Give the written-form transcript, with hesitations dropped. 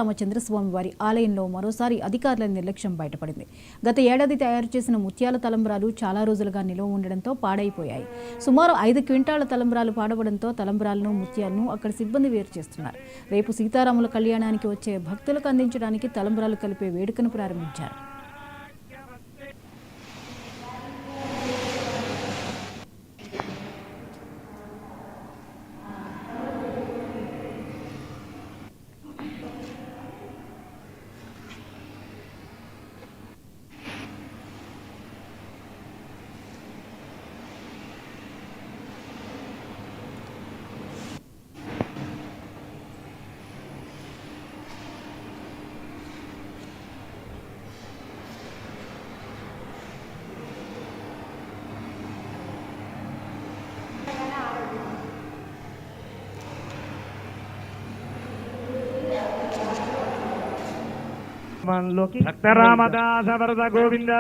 రామచంద్రస్వామి వారి ఆలయంలో మరోసారి అధికారుల నిర్లక్ష్యం బయటపడింది. గత ఏడాది తయారు చేసిన ముత్యాల తలంబ్రాలు చాలా రోజులుగా నిల్వ ఉండడంతో పాడైపోయాయి. సుమారు 5 క్వింటాల తలంబ్రాలు పాడవడంతో తలంబ్రాలను, ముత్యాలను అక్కడ సిబ్బంది వేరు చేస్తున్నారు. రేపు సీతారాముల కళ్యాణానికి వచ్చే భక్తులకు అందించడానికి తలంబ్రాలు కలిపే వేడుకను ప్రారంభించారు. భక్త రామదాస వరద గోవింద.